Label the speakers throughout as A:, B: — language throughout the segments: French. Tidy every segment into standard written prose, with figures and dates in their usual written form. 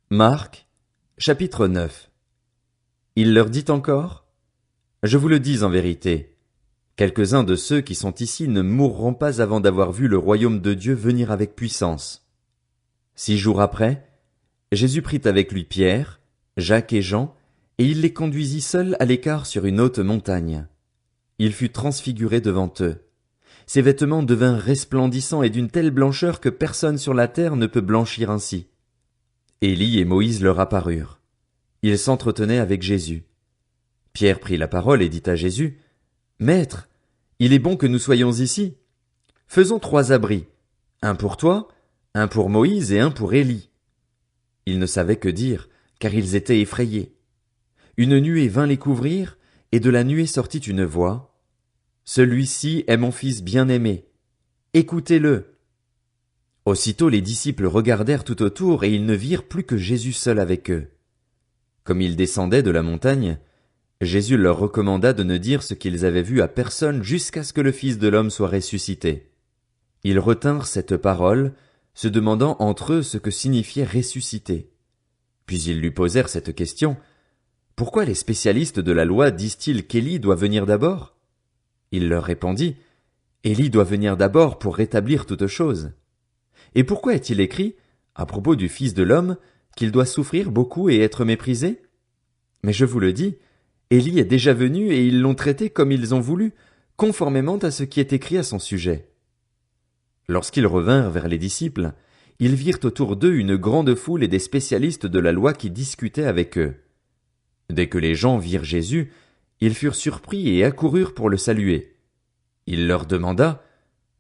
A: Marc, chapitre 9. Il leur dit encore: Je vous le dis en vérité, quelques-uns de ceux qui sont ici ne mourront pas avant d'avoir vu le royaume de Dieu venir avec puissance. 6 jours après, Jésus prit avec lui Pierre, Jacques et Jean, et il les conduisit seuls à l'écart sur une haute montagne. Il fut transfiguré devant eux. Ses vêtements devinrent resplendissants et d'une telle blancheur que personne sur la terre ne peut blanchir ainsi. Élie et Moïse leur apparurent. Ils s'entretenaient avec Jésus. Pierre prit la parole et dit à Jésus: Maître, il est bon que nous soyons ici. Faisons 3 abris, un pour toi, un pour Moïse et un pour Élie. Ils ne savaient que dire, car ils étaient effrayés. Une nuée vint les couvrir, et de la nuée sortit une voix: Celui-ci est mon fils bien-aimé. Écoutez-le. Aussitôt les disciples regardèrent tout autour et ils ne virent plus que Jésus seul avec eux. Comme ils descendaient de la montagne, Jésus leur recommanda de ne dire ce qu'ils avaient vu à personne jusqu'à ce que le Fils de l'homme soit ressuscité. Ils retinrent cette parole, se demandant entre eux ce que signifiait ressusciter. Puis ils lui posèrent cette question: Pourquoi les spécialistes de la loi disent-ils qu'Élie doit venir d'abord? Il leur répondit: Élie doit venir d'abord pour rétablir toutes choses. Et pourquoi est-il écrit, à propos du Fils de l'homme, qu'il doit souffrir beaucoup et être méprisé? Mais je vous le dis, Élie est déjà venu et ils l'ont traité comme ils ont voulu, conformément à ce qui est écrit à son sujet. Lorsqu'ils revinrent vers les disciples, ils virent autour d'eux une grande foule et des spécialistes de la loi qui discutaient avec eux. Dès que les gens virent Jésus, ils furent surpris et accoururent pour le saluer. Il leur demanda: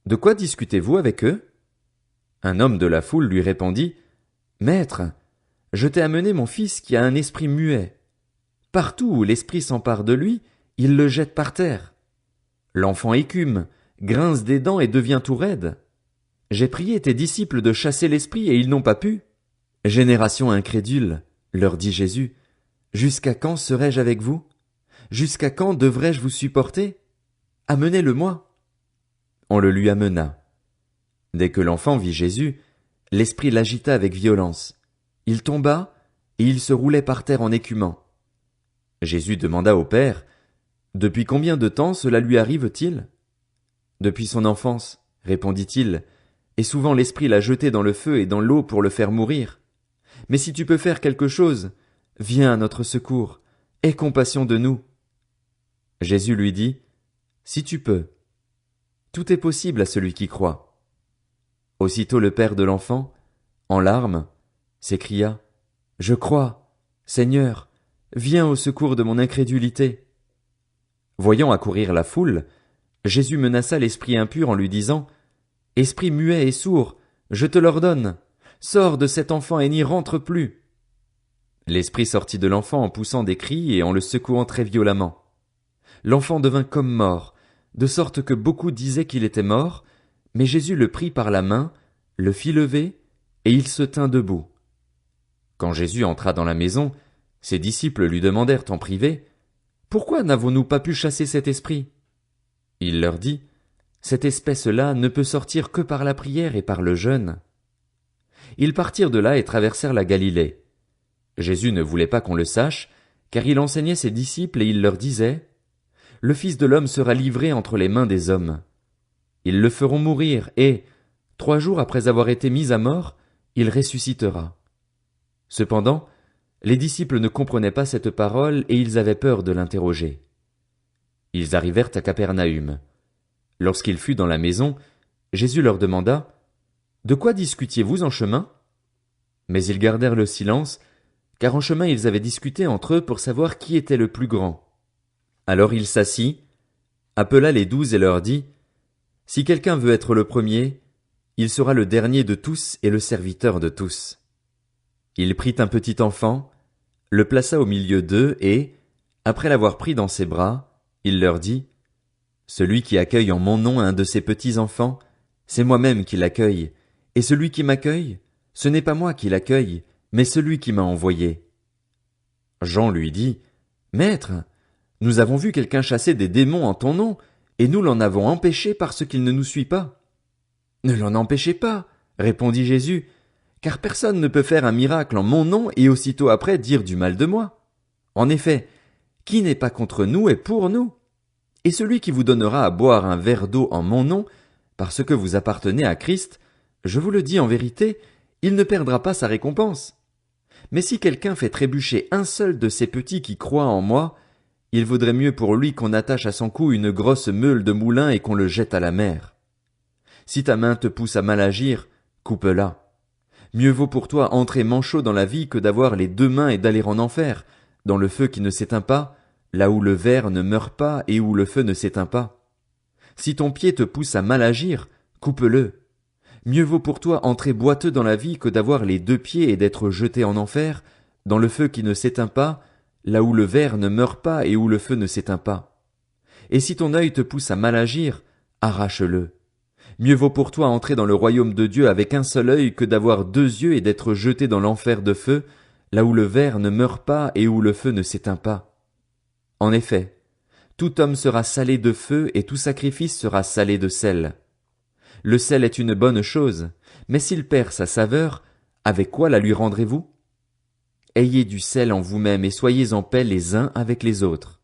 A: De quoi discutez-vous avec eux? Un homme de la foule lui répondit: Maître, je t'ai amené mon fils qui a un esprit muet. Partout où l'esprit s'empare de lui, il le jette par terre. L'enfant écume, grince des dents et devient tout raide. J'ai prié tes disciples de chasser l'esprit et ils n'ont pas pu. Génération incrédule, leur dit Jésus, jusqu'à quand serai-je avec vous? Jusqu'à quand devrais-je vous supporter? Amenez-le-moi. On le lui amena. Dès que l'enfant vit Jésus, l'esprit l'agita avec violence. Il tomba, et il se roulait par terre en écumant. Jésus demanda au Père: Depuis combien de temps cela lui arrive-t-il? Depuis son enfance, répondit-il, et souvent l'esprit l'a jeté dans le feu et dans l'eau pour le faire mourir. Mais si tu peux faire quelque chose, viens à notre secours, aie compassion de nous. Jésus lui dit: Si tu peux. Tout est possible à celui qui croit. Aussitôt le père de l'enfant, en larmes, s'écria: Je crois, Seigneur, viens au secours de mon incrédulité. Voyant accourir la foule, Jésus menaça l'esprit impur en lui disant: Esprit muet et sourd, je te l'ordonne, sors de cet enfant et n'y rentre plus. L'esprit sortit de l'enfant en poussant des cris et en le secouant très violemment. L'enfant devint comme mort, de sorte que beaucoup disaient qu'il était mort, mais Jésus le prit par la main, le fit lever, et il se tint debout. Quand Jésus entra dans la maison, ses disciples lui demandèrent en privé: Pourquoi n'avons-nous pas pu chasser cet esprit? Il leur dit: Cette espèce-là ne peut sortir que par la prière et par le jeûne. Ils partirent de là et traversèrent la Galilée. Jésus ne voulait pas qu'on le sache, car il enseignait ses disciples et il leur disait: Le Fils de l'homme sera livré entre les mains des hommes. Ils le feront mourir et, 3 jours après avoir été mis à mort, il ressuscitera. Cependant, les disciples ne comprenaient pas cette parole et ils avaient peur de l'interroger. Ils arrivèrent à Capernaüm. Lorsqu'il fut dans la maison, Jésus leur demanda: De quoi discutiez-vous en chemin? Mais ils gardèrent le silence, car en chemin ils avaient discuté entre eux pour savoir qui était le plus grand. Alors il s'assit, appela les 12 et leur dit: Si quelqu'un veut être le premier, il sera le dernier de tous et le serviteur de tous. Il prit un petit enfant, le plaça au milieu d'eux et, après l'avoir pris dans ses bras, il leur dit: Celui qui accueille en mon nom un de ces petits enfants, c'est moi-même qui l'accueille, et celui qui m'accueille, ce n'est pas moi qui l'accueille, mais celui qui m'a envoyé. Jean lui dit: Maître, nous avons vu quelqu'un chasser des démons en ton nom, et nous l'en avons empêché parce qu'il ne nous suit pas. Ne l'en empêchez pas, répondit Jésus, Car personne ne peut faire un miracle en mon nom et aussitôt après dire du mal de moi. En effet, qui n'est pas contre nous est pour nous. Et celui qui vous donnera à boire un verre d'eau en mon nom, parce que vous appartenez à Christ, je vous le dis en vérité, il ne perdra pas sa récompense. Mais si quelqu'un fait trébucher un seul de ces petits qui croient en moi, il vaudrait mieux pour lui qu'on attache à son cou une grosse meule de moulin et qu'on le jette à la mer. Si ta main te pousse à mal agir, coupe-la. Mieux vaut pour toi entrer manchot dans la vie que d'avoir les deux mains et d'aller en enfer, dans le feu qui ne s'éteint pas, là où le ver ne meurt pas et où le feu ne s'éteint pas. Si ton pied te pousse à mal agir, coupe-le. Mieux vaut pour toi entrer boiteux dans la vie que d'avoir les deux pieds et d'être jeté en enfer, dans le feu qui ne s'éteint pas, là où le ver ne meurt pas et où le feu ne s'éteint pas. Et si ton œil te pousse à mal agir, arrache-le. Mieux vaut pour toi entrer dans le royaume de Dieu avec un seul œil que d'avoir deux yeux et d'être jeté dans l'enfer de feu, là où le ver ne meurt pas et où le feu ne s'éteint pas. En effet, tout homme sera salé de feu et tout sacrifice sera salé de sel. Le sel est une bonne chose, mais s'il perd sa saveur, avec quoi la lui rendrez-vous? Ayez du sel en vous-même et soyez en paix les uns avec les autres.